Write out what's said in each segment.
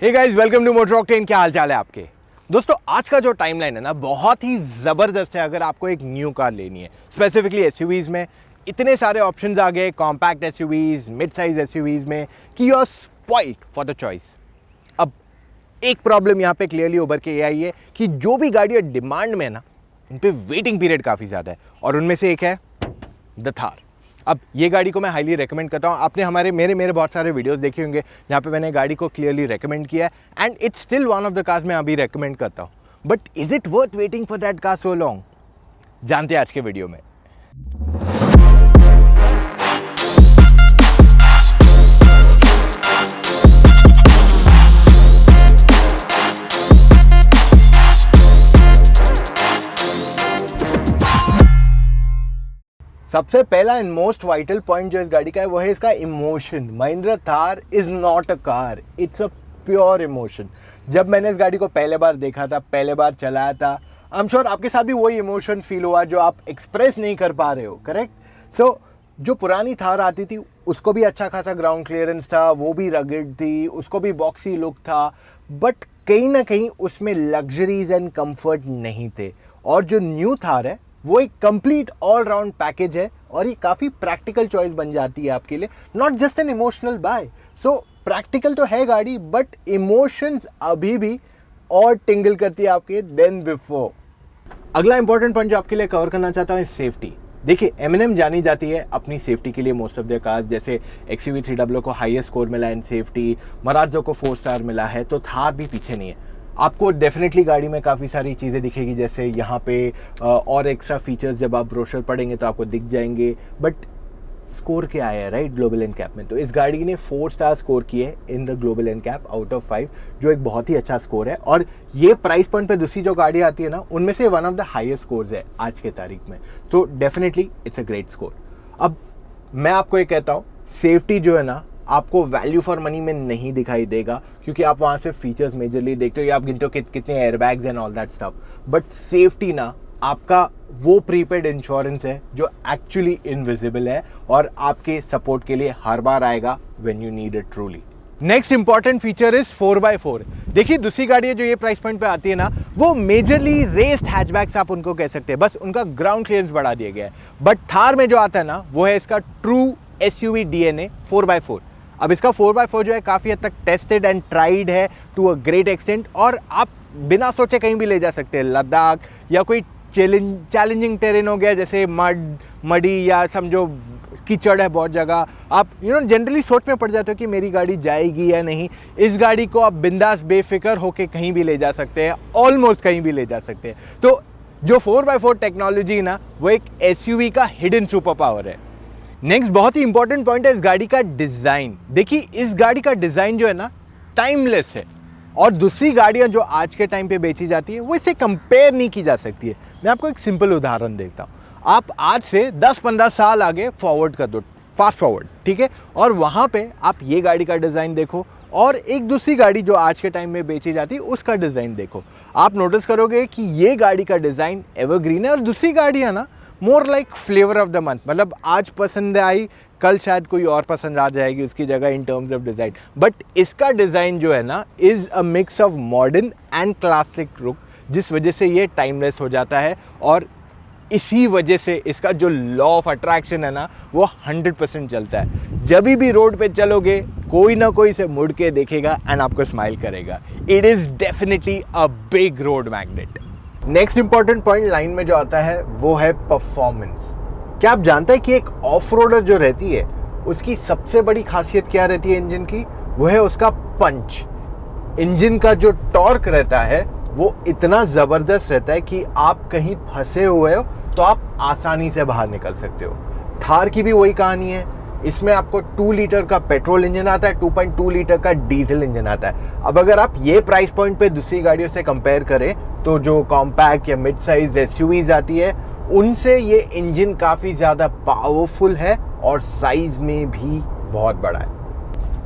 Hey guys, welcome to Motor Octane. क्या हाल चाल है आपके दोस्तों? आज का जो टाइमलाइन है ना, बहुत ही ज़बरदस्त है। अगर आपको एक न्यू कार लेनी है, स्पेसिफिकली एसयूवीज़ में इतने सारे ऑप्शंस आ गए, compact SUVs, mid size SUVs में, कि you are spoiled for the choice. अब एक प्रॉब्लम यहाँ पे क्लियरली उभर के ये आई है कि जो भी गाड़ियाँ डिमांड में है ना, उन पर वेटिंग पीरियड काफ़ी ज़्यादा है, और उनमें से एक है द थार। अब ये गाड़ी को मैं हाईली रेकमेंड करता हूँ। आपने मेरे बहुत सारे वीडियोस देखे होंगे जहाँ पे मैंने गाड़ी को क्लियरली रेकमेंड किया है, and it's still one of the cars मैं अभी रेकमेंड करता हूँ। But is it worth waiting for that car so long? जानते हैं आज के वीडियो में। सबसे पहला एंड मोस्ट वाइटल पॉइंट जो इस गाड़ी का है वो है इसका emotion. Mahindra Thar is not a car, it's a pure emotion. जब मैंने इस गाड़ी को पहले बार देखा था, पहले बार चलाया था, आई एम श्योर आपके साथ भी वही इमोशन फील हुआ जो आप एक्सप्रेस नहीं कर पा रहे हो, करेक्ट? सो जो पुरानी थार आती थी उसको भी अच्छा खासा ग्राउंड क्लियरेंस था, वो भी रगेड थी, उसको भी बॉक्सी लुक था, बट कहीं ना कहीं उसमें लग्जरीज एंड कंफर्ट नहीं थे। और जो न्यू थार है वो एक कंप्लीट ऑल राउंड पैकेज है, और ये काफ़ी प्रैक्टिकल चॉइस बन जाती है आपके लिए, not just an emotional buy. So practical तो है गाड़ी, बट इमोशंस अभी भी और टिंगल करती है आपके देन बिफोर। अगला इंपॉर्टेंट पॉइंट जो आपके लिए कवर करना चाहता हूँ, सेफ्टी। देखिए, एम जानी जाती है अपनी सेफ्टी के लिए मोस्ट ऑफ द कार्स। जैसे XUV 300 को हाईएस्ट स्कोर मिला इन सेफ्टी, मराजो को 4 स्टार मिला है, तो थार भी पीछे नहीं है। आपको डेफिनेटली गाड़ी में काफ़ी सारी चीज़ें दिखेगी, जैसे यहाँ पे और एक्स्ट्रा फीचर्स जब आप ब्रोशर पढ़ेंगे तो आपको दिख जाएंगे। बट स्कोर क्या आया है, राइट, ग्लोबल एनकैप में? तो इस गाड़ी ने 4 स्टार स्कोर किए in the global NCAP out of 5, जो एक बहुत ही अच्छा स्कोर है। और ये प्राइस पॉइंट पे दूसरी जो गाड़ी आती है ना, उनमें से one of the highest scores है आज के तारीख में। तो definitely it's a great score. अब मैं आपको ये कहता हूँ, सेफ्टी जो है ना, आपको वैल्यू फॉर मनी में नहीं दिखाई देगा, क्योंकि आप वहाँ से फीचर्स मेजरली देखते हो या आप गिनते हो कितने airbags and all that stuff. But safety ना, आपका वो प्रीपेड इंश्योरेंस है जो एक्चुअली इनविजिबल है और आपके सपोर्ट के लिए हर बार आएगा when you need it truly. Next important feature is 4x4। देखिए, दूसरी गाड़ियाँ जो ये प्राइस पॉइंट पे आती है ना, वो मेजरली रेस्ड हैचबैक्स आप उनको कह सकते हैं, बस उनका ग्राउंड क्लियरेंस बढ़ा दिया गया है। बट थार में जो आता है ना, वो है इसका ट्रू SUV DNA 4x4। अब इसका 4x4 जो है काफ़ी हद तक टेस्टेड एंड ट्राइड है टू अ ग्रेट एक्सटेंट, और आप बिना सोचे कहीं भी ले जा सकते हैं। लद्दाख या कोई चैलेंजिंग टेरेन हो गया, जैसे मडी या समझो कीचड़ है बहुत जगह, आप जनरली सोच में पड़ जाते हो कि मेरी गाड़ी जाएगी या नहीं। इस गाड़ी को आप बिंदास बेफिक्र होके कहीं भी ले जा सकते हैं, ऑलमोस्ट कहीं भी ले जा सकते हैं। तो जो 4x4 टेक्नोलॉजी ना, वो एक SUV का हिडन सुपर पावर है। नेक्स्ट बहुत ही इंपॉर्टेंट पॉइंट है इस गाड़ी का डिज़ाइन। देखिए, इस गाड़ी का डिज़ाइन जो है ना, टाइमलेस है, और दूसरी गाड़ियां जो आज के टाइम पे बेची जाती है वो इससे कंपेयर नहीं की जा सकती है। मैं आपको एक सिंपल उदाहरण देता हूँ। आप आज से 10-15 साल आगे फॉरवर्ड कर दो, फास्ट फॉरवर्ड, ठीक है, और वहाँ पे आप ये गाड़ी का डिज़ाइन देखो और एक दूसरी गाड़ी जो आज के टाइम में बेची जाती है उसका डिज़ाइन देखो। आप नोटिस करोगे कि ये गाड़ी का डिज़ाइन एवरग्रीन है, और दूसरी गाड़ियाँ ना more like flavour of the month, मतलब आज पसंद आई, कल शायद कोई और पसंद आ जाएगी उसकी जगह in terms of design. But इसका डिज़ाइन जो है ना, is a mix of modern and classic look, जिस वजह से ये टाइमलेस हो जाता है, और इसी वजह से इसका जो लॉ ऑफ अट्रैक्शन है ना, वो 100% चलता है। जब भी रोड पे चलोगे, कोई ना कोई से मुड़ के देखेगा एंड आपको स्माइल करेगा। It is definitely a big road magnet. Next important point line में जो आता है वो है परफॉर्मेंस। क्या आप जानते हैं कि एक ऑफ रोडर जो रहती है उसकी सबसे बड़ी खासियत क्या रहती है इंजन की? वो है उसका पंच। इंजन का जो टॉर्क रहता है वो इतना ज़बरदस्त रहता है कि आप कहीं फंसे हुए हो तो आप आसानी से बाहर निकल सकते हो। थार की भी वही कहानी है। इसमें आपको 2 लीटर का पेट्रोल इंजन आता है, 2.2 लीटर का डीजल इंजन आता है। अब अगर आप ये प्राइस पॉइंट पे दूसरी गाड़ियों से कंपेयर करें, तो जो कॉम्पैक्ट या मिड साइज SUVs आती है, उनसे ये इंजन काफ़ी ज़्यादा पावरफुल है और साइज में भी बहुत बड़ा है।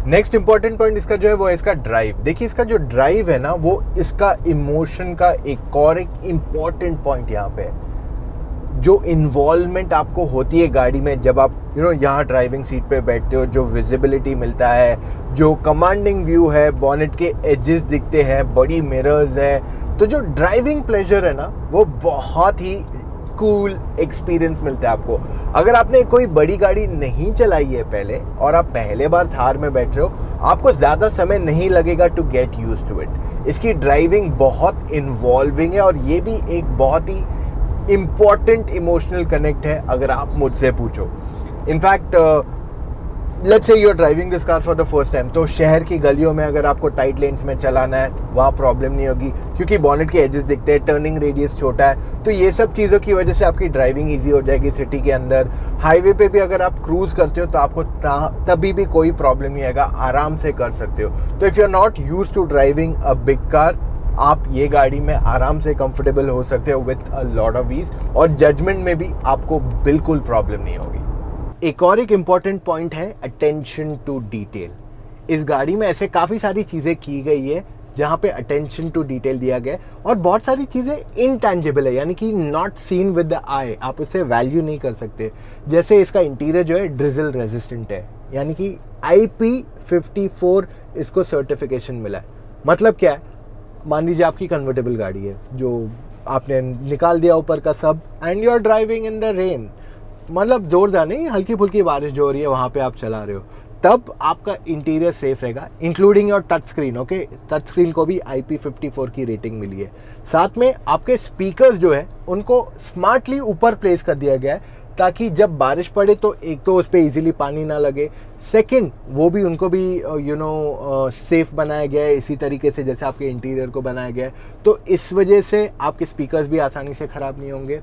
नेक्स्ट इंपॉर्टेंट पॉइंट इसका जो है वो है इसका ड्राइव। देखिए, इसका जो ड्राइव है ना, वो इसका इमोशन का एक और एक इम्पॉर्टेंट पॉइंट यहाँ पे है। जो इन्वॉल्वमेंट आपको होती है गाड़ी में जब आप यहाँ ड्राइविंग सीट पे बैठते हो, जो विजिबिलिटी मिलता है, जो कमांडिंग व्यू है, बॉनेट के एजेस दिखते हैं, बड़ी मिरर्स है, तो जो ड्राइविंग प्लेजर है ना वो बहुत ही कूल एक्सपीरियंस मिलता है आपको। अगर आपने कोई बड़ी गाड़ी नहीं चलाई है पहले और आप पहले बार थार में बैठ रहे हो, आपको ज़्यादा समय नहीं लगेगा to get used to it. इसकी ड्राइविंग बहुत इन्वॉल्विंग है और ये भी एक बहुत ही इम्पॉर्टेंट इमोशनल कनेक्ट है अगर आप मुझसे पूछो। In fact let's say you are driving this car for the first time, तो शहर की गलियों में अगर आपको टाइट लेन्स में चलाना है वहाँ प्रॉब्लम नहीं होगी, क्योंकि बॉनेट के एजेस दिखते हैं, टर्निंग रेडियस छोटा है, तो ये सब चीज़ों की वजह से आपकी ड्राइविंग ईजी हो जाएगी सिटी के अंदर। हाईवे पे भी अगर आप क्रूज़ करते हो तो आपको तभी भी कोई प्रॉब्लम नहीं आएगा, आराम से कर सकते हो। तो if you are not used to driving a big car, आप ये गाड़ी में आराम से कंफर्टेबल हो सकते हो with a lot of ease, और जजमेंट में भी आपको बिल्कुल प्रॉब्लम नहीं होगी। एक और एक इम्पॉर्टेंट पॉइंट है अटेंशन टू डिटेल। इस गाड़ी में ऐसे काफ़ी सारी चीज़ें की गई है जहाँ पे अटेंशन टू डिटेल दिया गया है, और बहुत सारी चीज़ें इनटैंजिबल है, यानी कि नॉट सीन विद द आई, आप उससे वैल्यू नहीं कर सकते। जैसे इसका इंटीरियर जो है ड्रिजल रेजिस्टेंट है, यानी कि IP54 इसको सर्टिफिकेशन मिला है। मतलब क्या है, मान लीजिए आपकी कन्वर्टेबल गाड़ी है जो आपने निकाल दिया ऊपर का सब, and you are driving in the rain, मतलब जोरदार नहीं, हल्की फुल्की बारिश जो हो रही है वहाँ पे आप चला रहे हो, तब आपका इंटीरियर सेफ रहेगा, including your touch screen. Okay, touch screen को भी IP54 की रेटिंग मिली है। साथ में आपके स्पीकर्स जो है उनको स्मार्टली ऊपर प्लेस कर दिया गया है, ताकि जब बारिश पड़े तो एक तो उस पर ईजिली पानी ना लगे, सेकंड वो भी उनको भी सेफ बनाया गया है इसी तरीके से जैसे आपके इंटीरियर को बनाया गया है, तो इस वजह से आपके स्पीकर्स भी आसानी से ख़राब नहीं होंगे।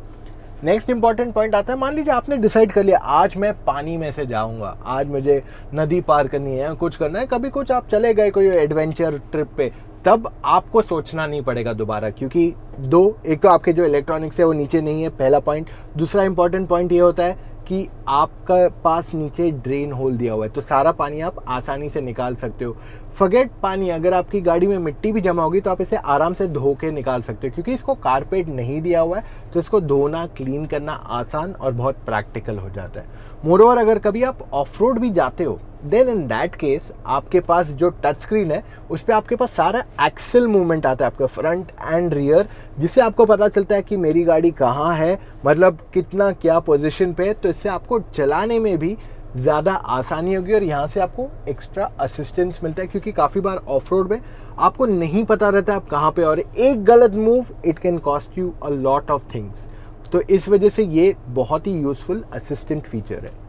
नेक्स्ट इंपॉर्टेंट पॉइंट आता है, मान लीजिए आपने डिसाइड कर लिया आज मैं पानी में से जाऊंगा, आज मुझे नदी पार करनी है, कुछ करना है, कभी कुछ आप चले गए कोई एडवेंचर ट्रिप पे, तब आपको सोचना नहीं पड़ेगा दोबारा, क्योंकि एक तो आपके जो इलेक्ट्रॉनिक्स है वो नीचे नहीं है, पहला पॉइंट। दूसरा इंपॉर्टेंट पॉइंट ये होता है कि आपका पास नीचे ड्रेन होल दिया हुआ है, तो सारा पानी आप आसानी से निकाल सकते हो। फॉरगेट पानी, अगर आपकी गाड़ी में मिट्टी भी जमा होगी तो आप इसे आराम से धो के निकाल सकते हो, क्योंकि इसको कारपेट नहीं दिया हुआ है, तो इसको धोना क्लीन करना आसान और बहुत प्रैक्टिकल हो जाता है। मोरओवर अगर कभी आप ऑफ रोड भी जाते हो, देन इन दैट केस आपके पास जो टच स्क्रीन है उस पर आपके पास सारा एक्सल मूवमेंट आता है, आपका फ्रंट एंड रियर, जिससे आपको पता चलता है कि मेरी गाड़ी कहाँ है, मतलब कितना क्या पोजीशन पे है, तो इससे आपको चलाने में भी ज़्यादा आसानी होगी और यहाँ से आपको एक्स्ट्रा असिस्टेंस मिलता है, क्योंकि काफ़ी बार ऑफ रोड में आपको नहीं पता रहता आप कहाँ पे, और एक गलत move it can cost you a lot of things. तो इस वजह से ये बहुत ही यूजफुल असिस्टेंट फीचर है।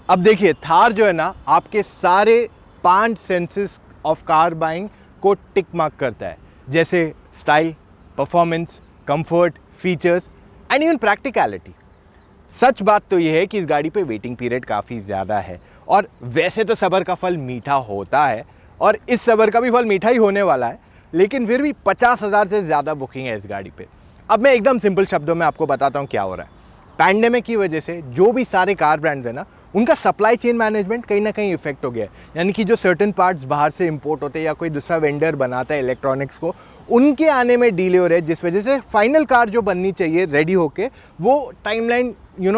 अब देखिए, थार जो है ना आपके सारे 5 सेंसेस ऑफ कार बाइंग को टिक मार्क करता है, जैसे style, performance, comfort, features and even practicality. सच बात तो यह है कि इस गाड़ी पे वेटिंग पीरियड काफ़ी ज़्यादा है, और वैसे तो सब्र का फल मीठा होता है, और इस सब्र का भी फल मीठा ही होने वाला है, लेकिन फिर भी 50,000 से ज़्यादा बुकिंग है इस गाड़ी पे। अब मैं एकदम सिंपल शब्दों में आपको बताता हूँ क्या हो रहा है। पैंडेमिक की वजह से जो भी सारे कार ब्रांड्स हैं ना, उनका सप्लाई चेन मैनेजमेंट कहीं ना कहीं इफेक्ट हो गया है, यानी कि जो सर्टेन पार्ट्स बाहर से इंपोर्ट होते हैं या कोई दूसरा वेंडर बनाता है इलेक्ट्रॉनिक्स को, उनके आने में डिले हो रहे हैं, जिस वजह से फाइनल कार जो बननी चाहिए रेडी होके, वो timeline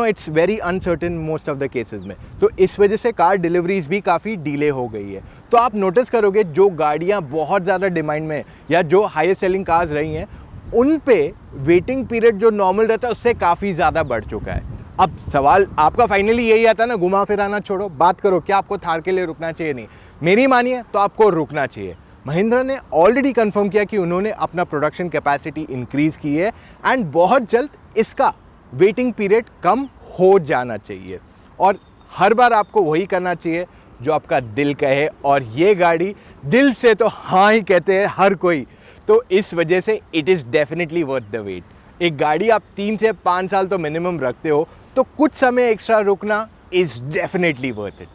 it's very uncertain most of the cases में, तो इस वजह से कार डिलीवरीज भी काफ़ी डिले हो गई है। तो आप नोटिस करोगे जो गाड़ियाँ बहुत ज़्यादा डिमांड में या जो हाईएस्ट सेलिंग कार्स रही हैं, उन पे वेटिंग पीरियड जो नॉर्मल रहता है उससे काफ़ी ज़्यादा बढ़ चुका है। अब सवाल आपका फाइनली यही आता है ना, घुमा फिराना छोड़ो, बात करो क्या आपको थार के लिए रुकना चाहिए। नहीं, मेरी मानिए तो आपको रुकना चाहिए। महिंद्रा ने ऑलरेडी कंफर्म किया कि उन्होंने अपना प्रोडक्शन कैपेसिटी इंक्रीज़ की है, एंड बहुत जल्द इसका वेटिंग पीरियड कम हो जाना चाहिए, और हर बार आपको वही करना चाहिए जो आपका दिल कहे, और ये गाड़ी दिल से तो हाँ ही कहते हैं हर कोई, तो इस वजह से it is definitely worth the wait. एक गाड़ी आप 3 से 5 साल तो मिनिमम रखते हो, तो कुछ समय एक्स्ट्रा रुकना इज़ डेफिनेटली वर्थ इट।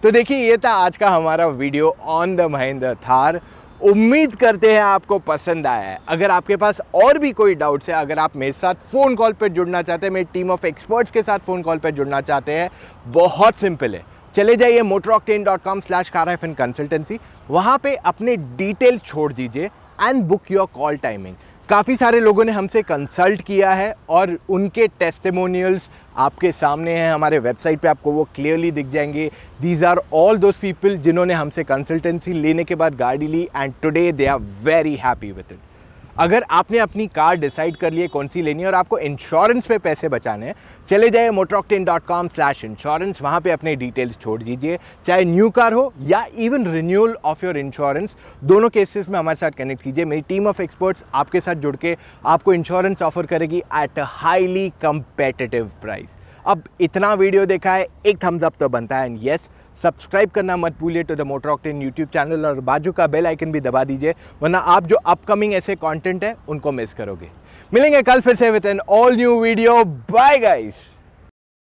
तो देखिए, ये था आज का हमारा video on the Mahindra Thar. उम्मीद करते हैं आपको पसंद आया है। अगर आपके पास और भी कोई डाउट्स है, अगर आप मेरे साथ फ़ोन कॉल पर जुड़ना चाहते हैं, मेरी टीम ऑफ एक्सपर्ट्स के साथ फ़ोन कॉल पर जुड़ना चाहते हैं, बहुत सिंपल है, चले जाइए motoroctane.com/car-consultancy, वहाँ पे अपने डिटेल्स छोड़ दीजिए, and book your call timing. काफ़ी सारे लोगों ने हमसे कंसल्ट किया है और उनके टेस्टिमोनियल्स आपके सामने हैं, हमारे वेबसाइट पे आपको वो क्लियरली दिख जाएंगे। These are all those people जिन्होंने हमसे कंसल्टेंसी लेने के बाद गाड़ी ली and today they are very happy with it. अगर आपने अपनी कार डिसाइड कर ली है कौन सी लेनी है और आपको इंश्योरेंस पे पैसे बचाने हैं, चले जाइए motoroctane.com/insurance, वहाँ पे अपने डिटेल्स छोड़ दीजिए। चाहे न्यू कार हो या even renewal of your insurance, दोनों केसेस में हमारे साथ कनेक्ट कीजिए। मेरी टीम ऑफ एक्सपर्ट्स आपके साथ जुड़ के आपको इंश्योरेंस ऑफर करेगी at a highly competitive price. अब इतना वीडियो देखा है, एक थम्स अप तो बनता है। एंड येस, सब्सक्राइब करना मत भूलिए to the Motor Octane YouTube channel और बाजू का बेल आइकन भी दबा दीजिए, वरना आप जो अपकमिंग ऐसे कंटेंट है उनको मिस करोगे। मिलेंगे कल फिर से with an all new video. Bye guys.